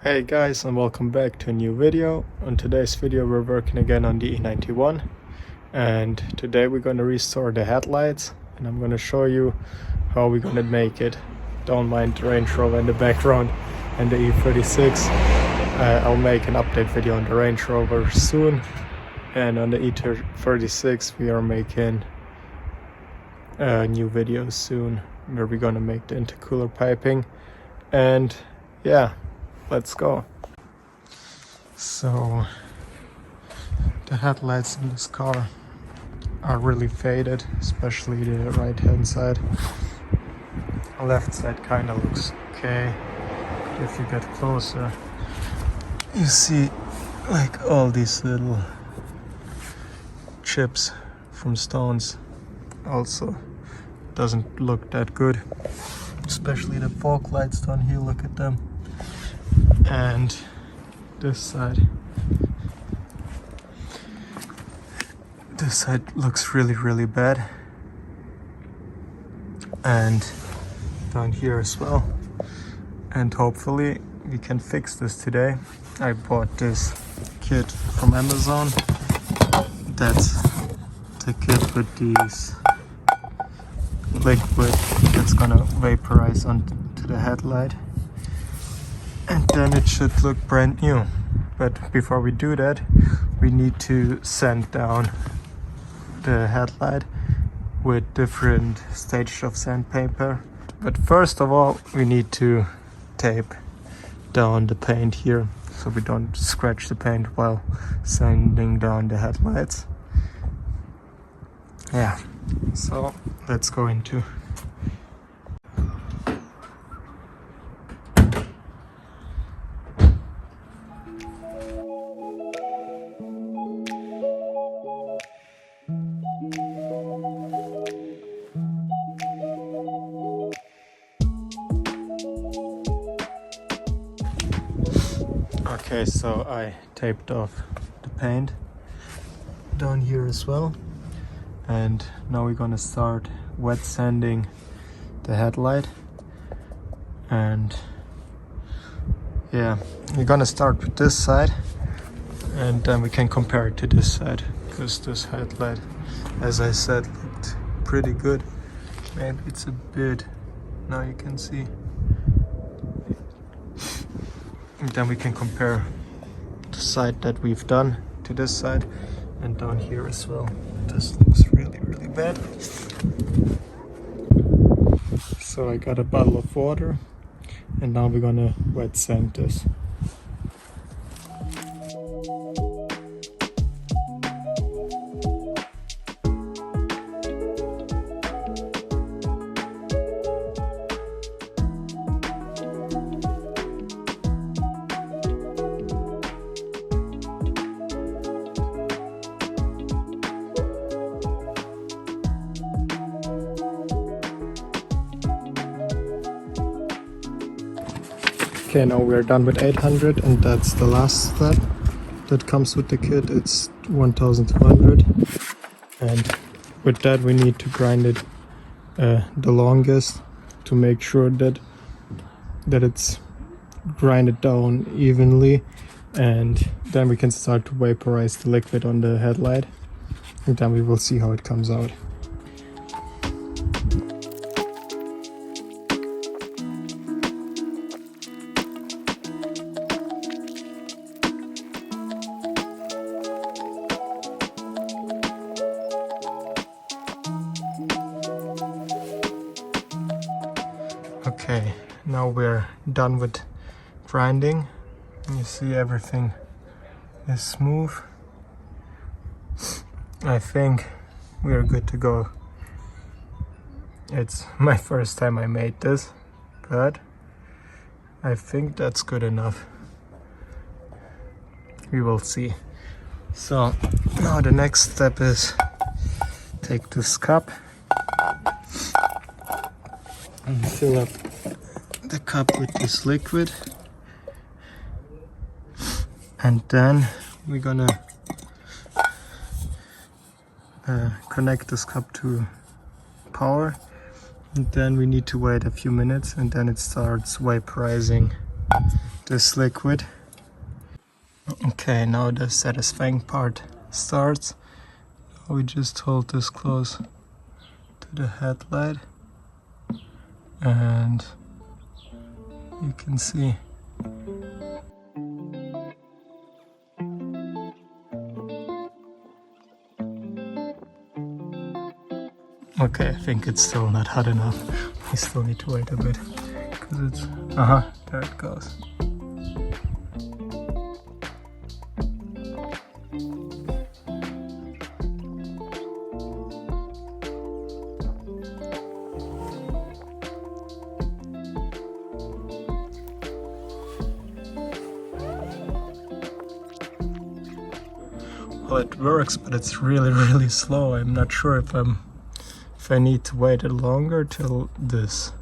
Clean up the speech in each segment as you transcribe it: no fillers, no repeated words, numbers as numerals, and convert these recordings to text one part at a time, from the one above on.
Hey guys, and welcome back to a new video. On today's video we're working again on the E91, and today we're going to restore the headlights, and I'm going to show you how we're going to make it. Don't mind the Range Rover in the background and the E36. I'll make an update video on the Range Rover soon, and on the E36 we are making a new video soon where we're going to make the intercooler piping. And yeah, let's go. So the headlights in this car are really faded, especially the right hand side. The left side kind of looks okay. If you get closer, you see like all these little chips from stones. Also doesn't look that good, especially the fog lights down here, look at them. And this side looks really bad, and down here as well. And hopefully we can fix this today. I bought this kit from Amazon. That's the kit with these liquid that's gonna vaporize onto the headlight, and then it should look brand new. But before we do that, we need to sand down the headlight with different stages of sandpaper. But first of all, we need to tape down the paint here so we don't scratch the paint while sanding down the headlights. Yeah, so let's go into. Okay, so I taped off the paint down here as well, and now we're gonna start wet sanding the headlight. And yeah, we're gonna start with this side, and then we can compare it to this side, because this headlight, as I said, looked pretty good. Maybe it's a bit, now you can see. And then we can compare the side that we've done to this side, and down here as well. This looks really bad. So I got a bottle of water, and now we're gonna wet sand this. Okay, now we're done with 800, and that's the last step that comes with the kit. It's 1200, and with that we need to grind it the longest to make sure that it's grinded down evenly, and then we can start to vaporize the liquid on the headlight, and then we will see how it comes out. Okay, now we're done with grinding. You see everything is smooth. I think we're good to go. It's my first time I made this, but I think that's good enough. We will see. So now the next step is take this cup and fill up the cup with this liquid, and then we're gonna connect this cup to power, and then we need to wait a few minutes, and then it starts vaporizing this liquid. Okay, now the satisfying part starts. We just hold this close to the headlight and you can see okay, I think it's still not hot enough. We still need to wait a bit because it's there it goes. Well, it works, but it's really slow. I'm not sure if I need to wait longer till this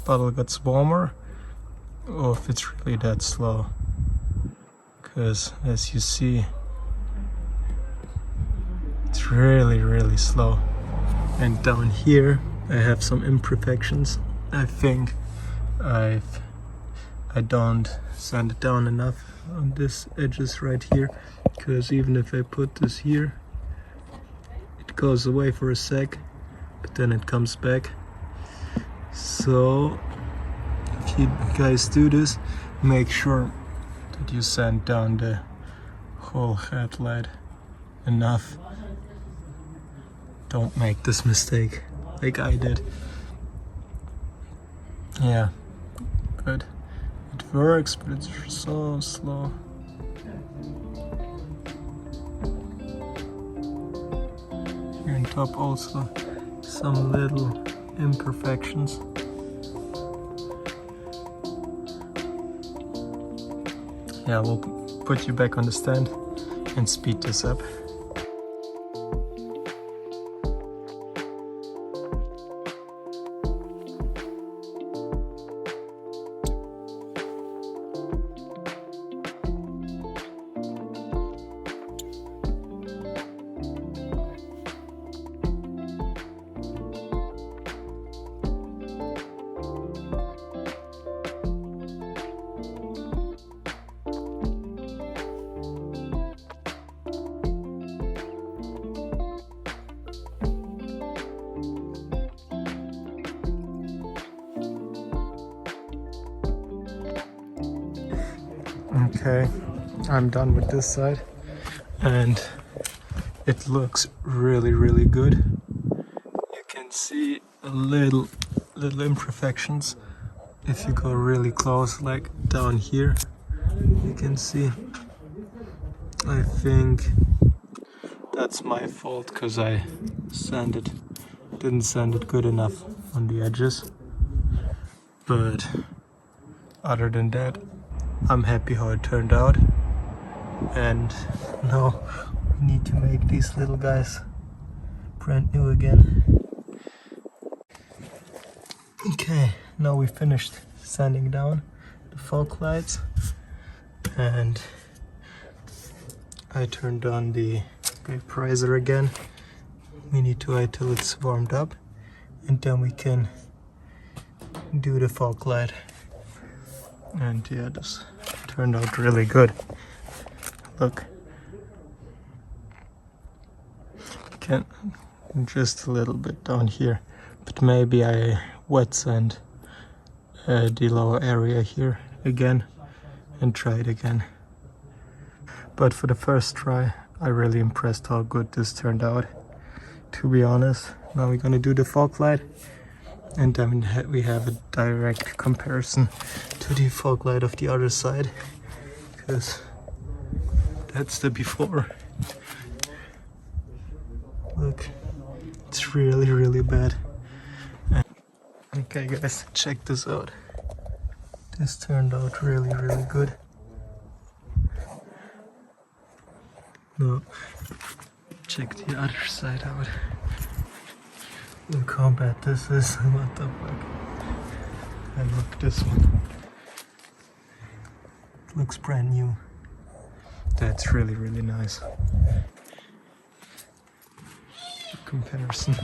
bottle gets warmer or if it's really that slow. Because as you see, it's really slow. And down here I have some imperfections. I think I don't sand it down enough on this edges right here, because even if I put this here, it goes away for a sec, but then it comes back. So if you guys do this, make sure that you sand down the whole headlight enough. Don't make this mistake like I did. Yeah, but it works, but it's so slow. Here on top also some little imperfections. Yeah, we'll put you back on the stand and speed this up. Okay, I'm done with this side and it looks really good. You can see a little imperfections if you go really close, like down here. You can see, I think that's my fault because I didn't sand it good enough on the edges, but other than that, I'm happy how it turned out. And now we need to make these little guys brand new again. Okay, now we finished sanding down the fog lights and I turned on the vaporizer again. We need to wait till it's warmed up and then we can do the fog light. And yeah, this turned out really good. Look, can just a little bit down here, but maybe I wet sand the lower area here again and try it again. But for the first try, I really impressed how good this turned out, to be honest. Now we're gonna do the fog light and then we have a direct comparison to the fog light of the other side, because that's the before. Look, it's really bad. Okay guys, check this out. This turned out really good. Now check the other side out. Look how bad this is. What the fuck? And look, this one. It looks brand new. That's really nice. Comparison.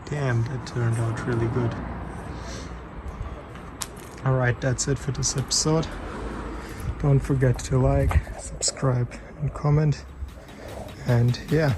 Damn, that turned out really good. Alright, that's it for this episode. Don't forget to like, subscribe and comment. And yeah,